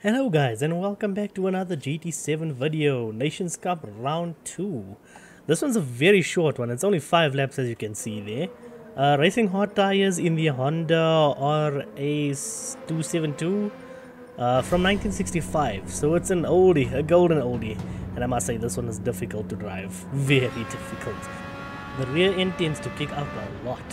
Hello guys and welcome back to another GT7 video, Nations Cup Round 2. This one's a very short one, it's only 5 laps as you can see there. Racing hot tires in the Honda RA272 from 1965, so it's an oldie, a golden oldie. And I must say this one is difficult to drive, very difficult. The rear end tends to kick out a lot.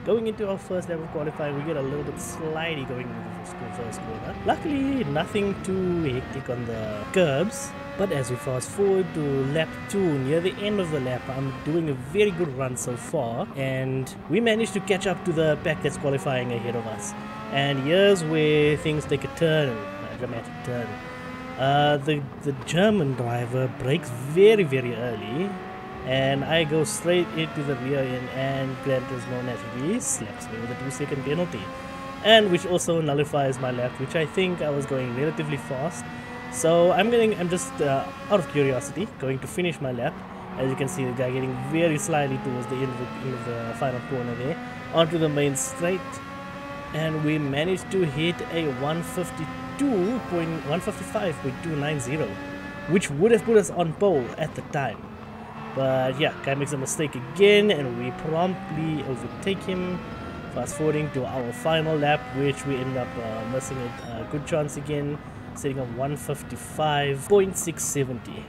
Going into our first lap of qualifying, we get a little bit slidey going into the first corner. Luckily, nothing too hectic on the curbs. But as we fast forward to lap 2, near the end of the lap, I'm doing a very good run so far. And we managed to catch up to the pack that's qualifying ahead of us. And here's where things take a turn, a dramatic turn. The German driver brakes very early. And I go straight into the rear end, and Gran Turismo naturally slaps me with a 2-second penalty, and which also nullifies my lap, which I think I was going relatively fast. So I'm just out of curiosity going to finish my lap. As you can see, the guy getting very slightly towards the end of the final corner there onto the main straight, and we managed to hit a 155.290, which would have put us on pole at the time. But yeah, guy makes a mistake again and we promptly overtake him. Fast forwarding to our final lap, which we end up missing a good chance again, setting up 155.670.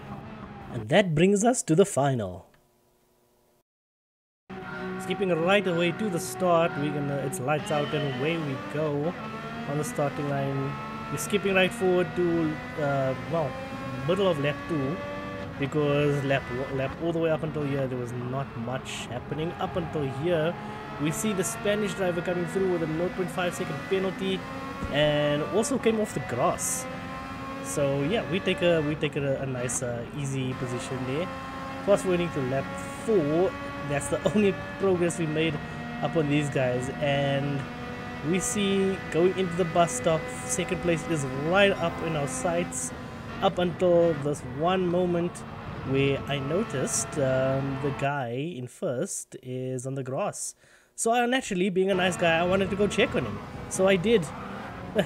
And that brings us to the final. Skipping right away to the start, it's lights out and away we go on the starting line. We're skipping right forward to middle of lap 2. Because lap all the way up until here there was not much happening. Up until here we see the Spanish driver coming through with a 0.5-second penalty and also came off the grass. So yeah, we take a nice easy position there. Fast forwarding to lap 4, that's the only progress we made up on these guys, and we see going into the bus stop, second place is right up in our sights. Up until this one moment where I noticed the guy in first is on the grass. So naturally, being a nice guy, I wanted to go check on him. So I did,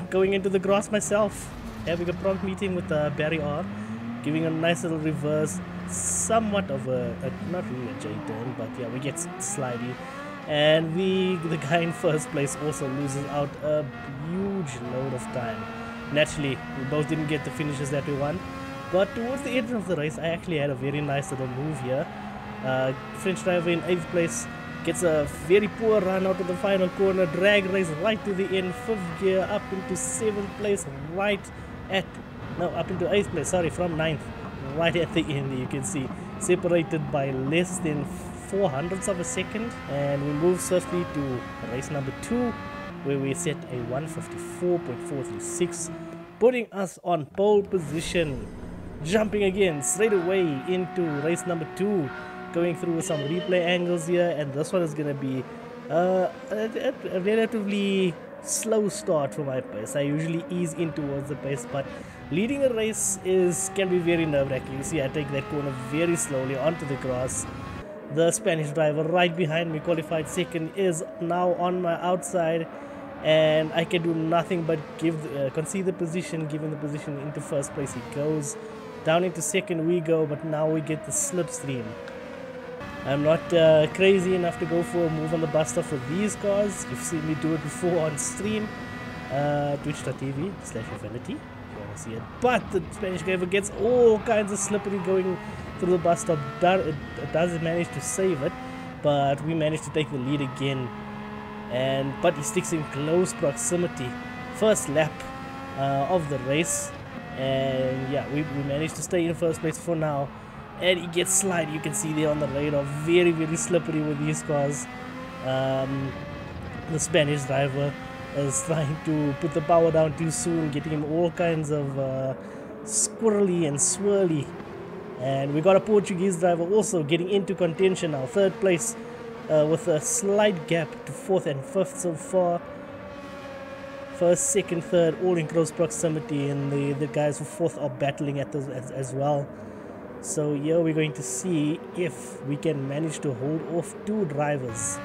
going into the grass myself, having a prompt meeting with Barry R, giving a nice little reverse, somewhat of not really a J-turn, but yeah, we get slidey. And the guy in first place also loses out a huge load of time. Naturally, we both didn't get the finishes that we want, but towards the end of the race, I actually had a very nice little move here. French driver in 8th place gets a very poor run out of the final corner, drag race right to the end, 5th gear up into 7th place, up into 8th place, sorry, from 9th, right at the end. You can see separated by less than 0.04 of a second, and we move swiftly to race number 2. Where we set a 154.436, putting us on pole position. Jumping again straight away into race number 2, going through with some replay angles here, and this one is going to be a relatively slow start for my pace. I usually ease in towards the pace, but leading a race can be very nerve-wracking. You see, I take that corner very slowly onto the grass. The Spanish driver right behind me, qualified second, is now on my outside, and I can do nothing but concede the position, giving the position into first place. He goes down into second, we go, but now we get the slipstream. I'm not crazy enough to go for a move on the bus stop for these cars. You've seen me do it before on stream, twitch.tv/Infinity, if you want to see it. But the Spanish driver gets all kinds of slippery going through the bus stop. It doesn't manage to save it, but we managed to take the lead again. But he sticks in close proximity. First lap of the race, and yeah, we managed to stay in first place for now. And he gets slide. You can see there on the radar, very slippery with these cars. The Spanish driver is trying to put the power down too soon, getting him all kinds of squirrely and swirly. And we got a Portuguese driver also getting into contention now, third place. With a slight gap to 4th and 5th so far. First, second, third, all in close proximity, and the guys for 4th are battling at those as well. So here we're going to see if we can manage to hold off 2 drivers.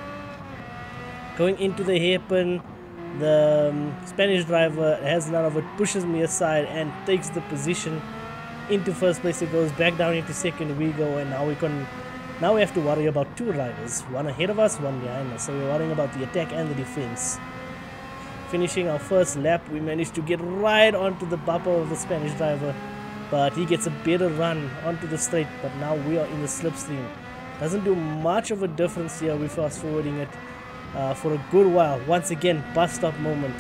Going into the hairpin, The Spanish driver has none of it, pushes me aside and takes the position into first place. It goes back down into second. We go, and now we have to worry about two drivers, one ahead of us, one behind us. So we're worrying about the attack and the defense. Finishing our first lap, we managed to get right onto the bumper of the Spanish driver, but he gets a better run onto the straight. But now we are in the slipstream. Doesn't do much of a difference here. We're fast forwarding it for a good while. Once again, bus stop moment.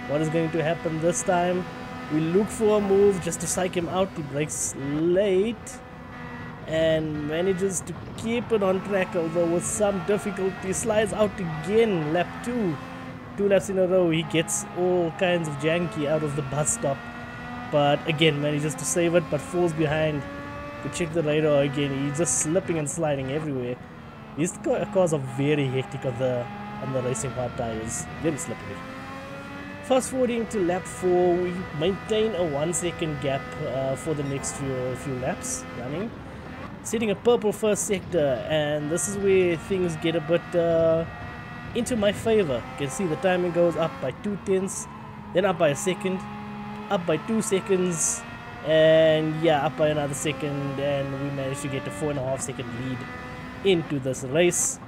What is going to happen this time? We look for a move just to psych him out. He brakes late and manages to keep it on track, although with some difficulty. Slides out again. Lap 2. 2 laps in a row. He gets all kinds of janky out of the bus stop, but again manages to save it, but falls behind. To check the radar again, he's just slipping and sliding everywhere. These cars are very hectic on the racing hard tires, very slippery. Fast forwarding to lap 4, we maintain a 1 second gap for the next few laps running, setting a purple first sector, and this is where things get a bit into my favor. You can see the timing goes up by 2/10, then up by a second, up by 2 seconds, and yeah, up by another second, and we managed to get a 4.5 second lead into this race.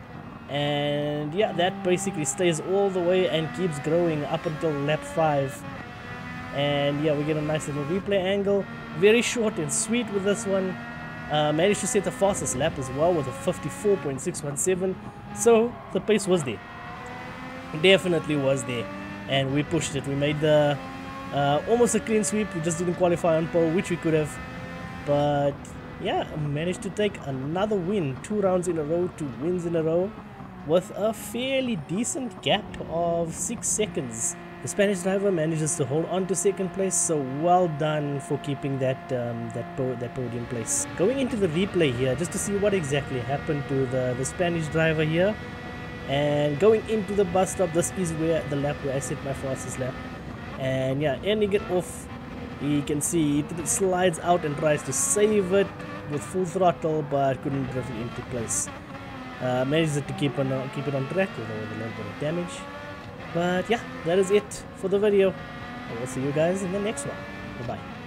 And yeah, that basically stays all the way and keeps growing up until lap 5. And yeah, we get a nice little replay angle, very short and sweet with this one. Managed to set the fastest lap as well with a 54.617, so the pace was there, definitely was there, and we pushed it. We made the almost a clean sweep. We just didn't qualify on pole, which we could have, but yeah, managed to take another win, 2 rounds in a row, 2 wins in a row, with a fairly decent gap of 6 seconds. The Spanish driver manages to hold on to second place, so well done for keeping that podium place. Going into the replay here, just to see what exactly happened to the Spanish driver here, and going into the bus stop, this is where the lap where I set my fastest lap, and yeah, ending it off, you can see it slides out and tries to save it with full throttle, but couldn't drift it into place. Manages to keep it on track with a little bit of damage. But yeah, that is it for the video. I will see you guys in the next one. Bye bye.